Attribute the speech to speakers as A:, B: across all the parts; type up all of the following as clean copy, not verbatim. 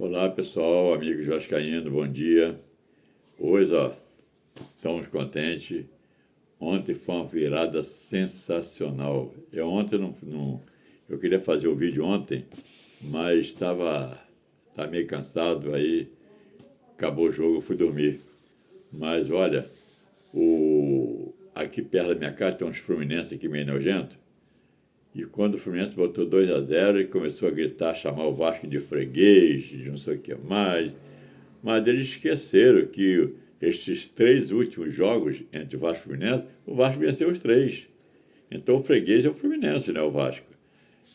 A: Olá pessoal, amigos vascaínos, bom dia. Hoje, estamos contentes. Ontem foi uma virada sensacional. Eu queria fazer o vídeo ontem, mas estava meio cansado, aí acabou o jogo, eu fui dormir. Mas olha, aqui perto da minha casa tem uns Fluminense aqui meio nojento. E quando o Fluminense botou 2-0 e começou a gritar, chamar o Vasco de freguês, de não sei o que mais. Mas eles esqueceram que esses 3 últimos jogos entre o Vasco e o Fluminense, o Vasco venceu os 3. Então o freguês é o Fluminense, não é o Vasco.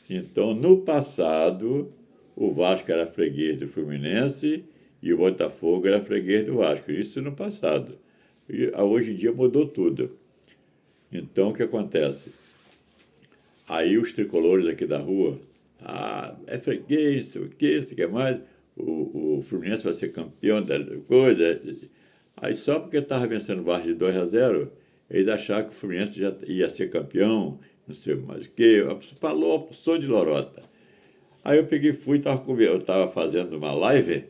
A: Então, no passado, o Vasco era freguês do Fluminense e o Botafogo era freguês do Vasco. Isso no passado. E hoje em dia mudou tudo. Então, o que acontece? Aí os tricolores aqui da rua, é freguês, não sei o que, isso que mais, o Fluminense vai ser campeão da coisa. Aí só porque estava vencendo o Vasco de 2-0, eles acharam que o Fluminense já ia ser campeão, não sei mais o que, falou, sou de lorota. Aí eu peguei, eu estava fazendo uma live,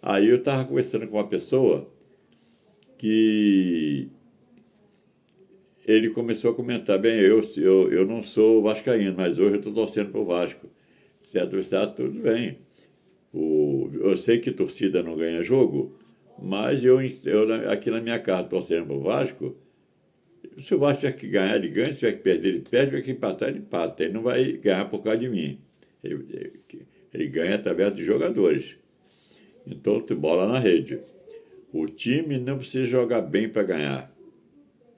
A: aí eu estava conversando com uma pessoa que ele começou a comentar, bem, eu não sou vascaíno, mas hoje eu estou torcendo para o Vasco. Certo, tudo bem. Eu sei que torcida não ganha jogo, mas eu aqui na minha casa torcendo para o Vasco, se o Vasco tiver que ganhar, ele ganha, se tiver que perder, ele perde, se tiver que empatar, ele empata. Ele não vai ganhar por causa de mim. Ele ganha através dos jogadores. Então, bola na rede. O time não precisa jogar bem para ganhar.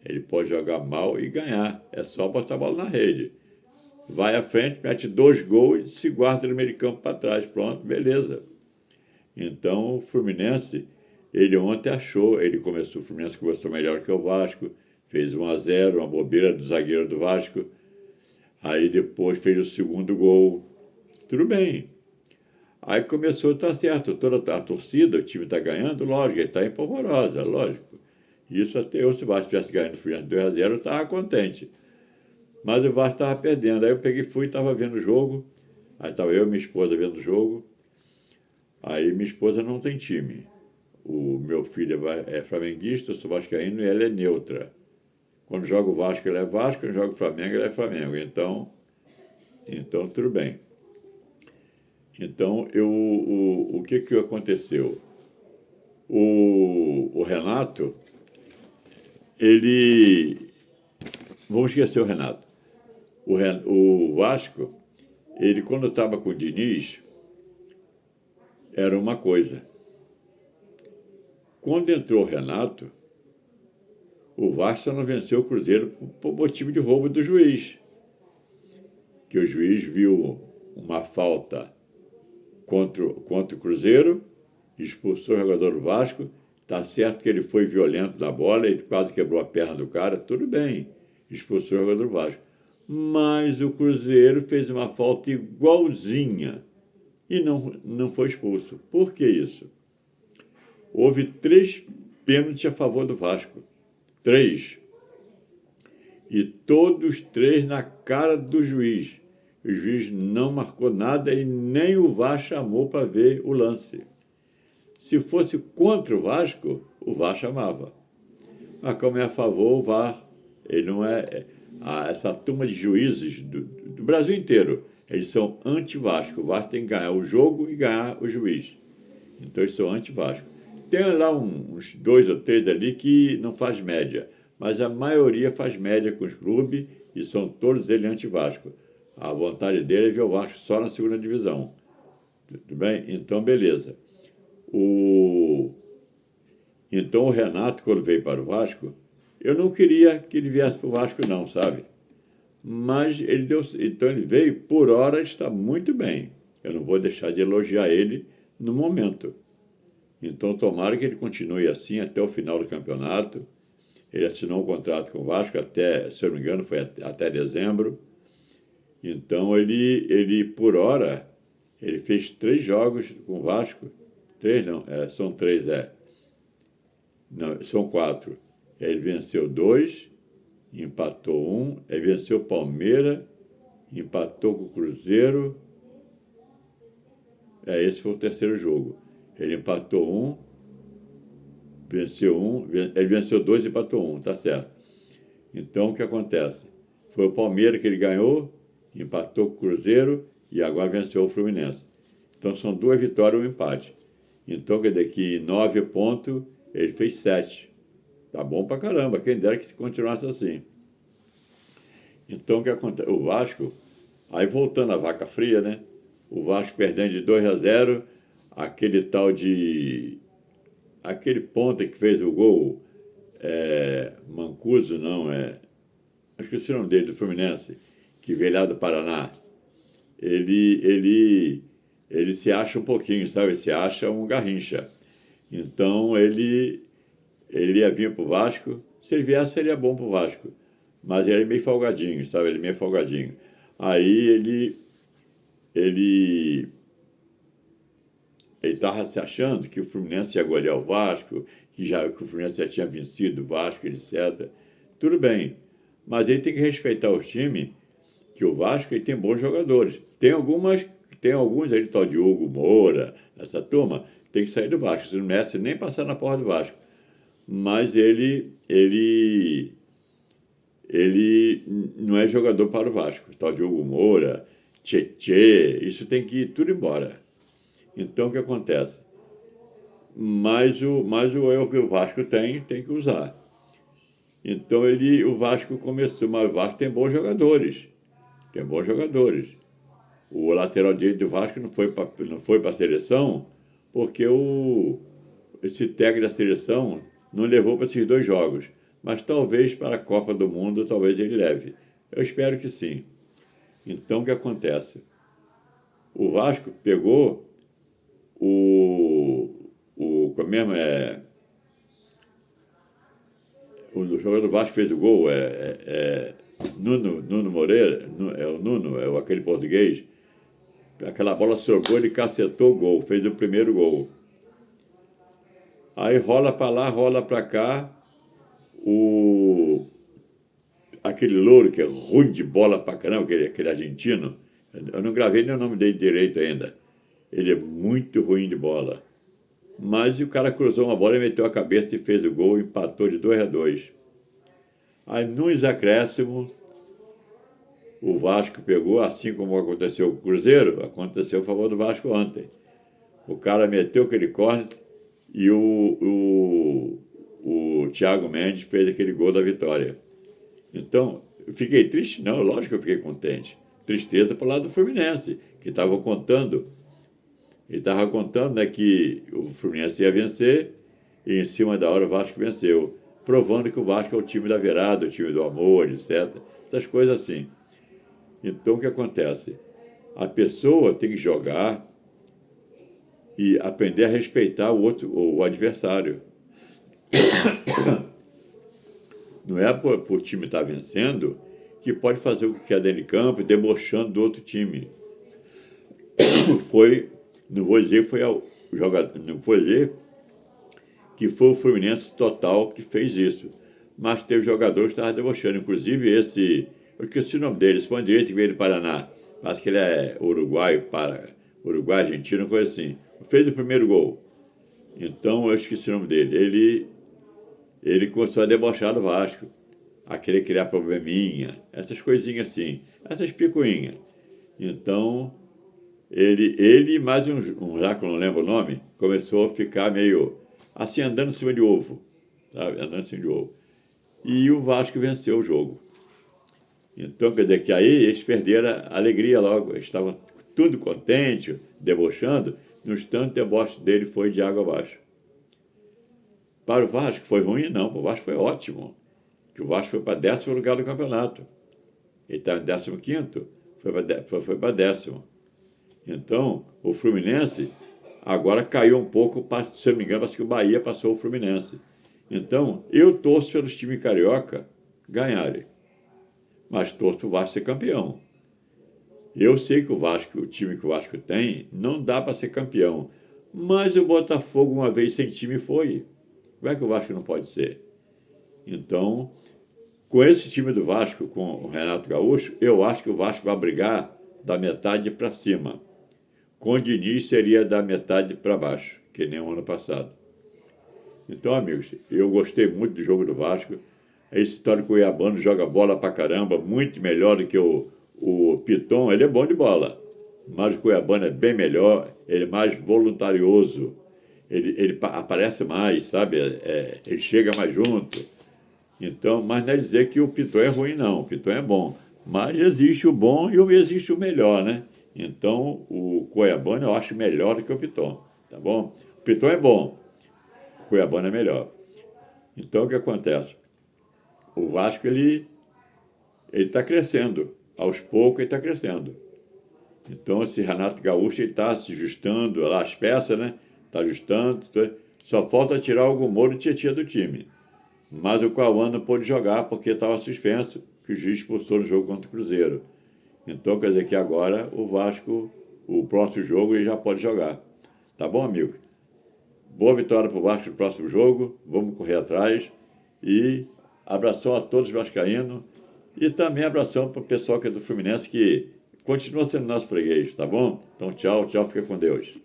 A: Ele pode jogar mal e ganhar. É só botar a bola na rede. Vai à frente, mete 2 gols e se guarda no meio de campo para trás. Pronto, beleza. Então, o Fluminense, o Fluminense começou melhor que o Vasco, fez 1-0, uma bobeira do zagueiro do Vasco. Aí depois fez o segundo gol. Tudo bem. Aí começou a estar certo. Toda a torcida, o time está ganhando, lógico, ele está empolvorosa, lógico. Isso até eu, se o Vasco tivesse ganhando o Fluminense 2-0, eu estava contente. Mas o Vasco estava perdendo. Aí eu peguei, estava vendo o jogo. Aí estava eu e minha esposa vendo o jogo. Aí minha esposa não tem time. O meu filho é flamenguista, eu sou vascaíno e ela é neutra. Quando joga o Vasco, ele é Vasco. Quando joga o Flamengo, ele é Flamengo. Então tudo bem. Então, o que aconteceu? O Renato, vamos esquecer o Renato. O Vasco, ele quando estava com o Diniz, era uma coisa. Quando entrou o Renato, o Vasco só não venceu o Cruzeiro por motivo de roubo do juiz. Que o juiz viu uma falta contra o Cruzeiro, expulsou o jogador do Vasco. Está certo que ele foi violento na bola e quase quebrou a perna do cara, tudo bem, expulsou o jogador do Vasco. Mas o Cruzeiro fez uma falta igualzinha e não foi expulso. Por que isso? Houve 3 pênaltis a favor do Vasco. 3. E todos 3 na cara do juiz. O juiz não marcou nada e nem o VAR chamou para ver o lance. Se fosse contra o Vasco chamava. Mas como é a favor, o VAR, ele não é... Essa turma de juízes do Brasil inteiro, eles são anti-Vasco. O Vasco tem que ganhar o jogo e ganhar o juiz. Então eles são anti-Vasco. Tem lá uns 2 ou 3 ali que não faz média, mas a maioria faz média com os clubes e são todos eles anti-Vasco. A vontade dele é ver o Vasco só na segunda divisão. Tudo bem? Então, beleza. Então o Renato, quando veio para o Vasco, eu não queria que ele viesse para o Vasco não, sabe? Mas então ele veio, por hora está muito bem. Eu não vou deixar de elogiar ele no momento. Então tomara que ele continue assim até o final do campeonato. Ele assinou um contrato com o Vasco até, se eu não me engano, foi até dezembro. Então ele por hora, ele fez 3 jogos com o Vasco. 3 não, são 3, Não, são 4. Ele venceu 2, empatou 1, ele venceu o Palmeiras, empatou com o Cruzeiro, Esse foi o terceiro jogo. Ele empatou um, venceu um, ele venceu dois e empatou um, tá certo. Então, o que acontece? Foi o Palmeiras que ele ganhou, empatou com o Cruzeiro e agora venceu o Fluminense. Então, são 2 vitórias e um empate. Então, quer dizer que 9 pontos, ele fez 7. Tá bom pra caramba, quem dera que continuasse assim. Então, o que acontece? O Vasco, aí voltando à vaca fria, né? O Vasco perdendo de 2-0, aquele tal de... Aquele ponta que fez o gol, Mancuso, não, esqueci o nome dele, do Fluminense, que veio lá do Paraná. Ele se acha um pouquinho, sabe? Ele se acha um Garrincha. Então, ele ia vir pro Vasco. Se ele viesse, seria bom pro Vasco. Mas ele é meio folgadinho, sabe? Ele é meio folgadinho. Aí ele estava se achando que o Fluminense ia golear o Vasco, que o Fluminense já tinha vencido o Vasco, etc. Tudo bem, mas ele tem que respeitar os times, que o Vasco ele tem bons jogadores. Tem alguns ali, tal de Hugo Moura, essa turma, tem que sair do Vasco. Você não merece nem passar na porta do Vasco. Mas ele não é jogador para o Vasco. Tal de Hugo Moura, Tietê, isso tem que ir tudo embora. Então, o que acontece? Mas o erro que o Vasco tem que usar. Então, o Vasco começou, mas o Vasco tem bons jogadores. Tem bons jogadores. O lateral direito do Vasco não foi para a seleção porque esse técnico da seleção não levou para esses 2 jogos. Mas talvez para a Copa do Mundo, talvez ele leve. Eu espero que sim. Então, o que acontece? O Vasco pegou como mesmo o jogador do Vasco fez o gol, Nuno Moreira, aquele português. Aquela bola sobrou, ele cacetou o gol, fez o primeiro gol. Aí rola para lá, rola para cá, aquele louro que é ruim de bola pra caramba, aquele argentino, eu não gravei nem o nome dele direito ainda. Ele é muito ruim de bola. Mas o cara cruzou uma bola, meteu a cabeça e fez o gol, empatou de 2-2. Aí, nos acréscimos, o Vasco pegou, assim como aconteceu com o Cruzeiro, aconteceu a favor do Vasco ontem. O cara meteu aquele corte e o Thiago Mendes fez aquele gol da vitória. Então, eu fiquei triste? Não, lógico que eu fiquei contente. Tristeza para o lado do Fluminense, que estava contando. Ele estava contando, né, que o Fluminense ia vencer e em cima da hora o Vasco venceu, provando que o Vasco é o time da virada, o time do amor, etc. Essas coisas assim. Então, o que acontece? A pessoa tem que jogar e aprender a respeitar o adversário. Não é por o time estar vencendo que pode fazer o que quer dentro de campo, debochando do outro time. Não vou dizer que foi o jogador, não vou dizer que foi o Fluminense total que fez isso. Mas teve jogadores que estavam debochando. Inclusive eu esqueci o nome dele, esse ponto direito que veio do Paraná. Parece que ele é uruguai, argentino, coisa assim. Fez o primeiro gol. Então eu esqueci o nome dele. Ele começou a debochar do Vasco, a querer criar probleminha, essas coisinhas assim, essas picuinhas. Então, ele mais um já que eu não lembro o nome, começou a ficar meio assim, andando em cima de ovo, sabe? Andando em cima de ovo. E o Vasco venceu o jogo. Então, quer dizer que aí eles perderam a alegria logo, eles estavam tudo contentes, debochando, no instante o deboche dele foi de água abaixo. Para o Vasco foi ruim? Não, para o Vasco foi ótimo. Que o Vasco foi para 10º lugar do campeonato. Ele estava em 15º, foi para 10º. Então, o Fluminense agora caiu um pouco, se eu não me engano, acho que o Bahia passou o Fluminense. Então, eu torço pelos times carioca ganharem. Mas torço para o Vasco ser campeão. Eu sei que o time que o Vasco tem, não dá para ser campeão. Mas o Botafogo, uma vez sem time, foi. Como é que o Vasco não pode ser? Então, com esse time do Vasco, com o Renato Gaúcho, eu acho que o Vasco vai brigar da metade para cima. Com o Diniz seria da metade para baixo, que nem o ano passado. Então, amigos, eu gostei muito do jogo do Vasco. Esse histórico Cuiabano joga bola pra caramba, muito melhor do que o Piton. Ele é bom de bola, mas o Cuiabano é bem melhor, ele é mais voluntarioso. Ele aparece mais, sabe? Ele chega mais junto. Então, mas não é dizer que o Piton é ruim, não. O Piton é bom. Mas existe o bom e existe o melhor, né? Então, o Cuiabano eu acho melhor do que o Piton, tá bom? O Piton é bom, o Cuiabano é melhor. Então, o que acontece? O Vasco, ele está crescendo. Aos poucos, ele está crescendo. Então, esse Renato Gaúcho está se ajustando lá as peças, né? Está ajustando. Só falta tirar o Moro e Tietchan do time. Mas o Cauã não pôde jogar porque estava suspenso, que o juiz expulsou no jogo contra o Cruzeiro. Então, quer dizer que agora o Vasco, o próximo jogo, ele já pode jogar. Tá bom, amigo? Boa vitória para o Vasco no próximo jogo. Vamos correr atrás. E abração a todos os vascaínos. E também abração para o pessoal que é do Fluminense, que continua sendo nosso freguês, tá bom? Então, tchau, tchau, fica com Deus.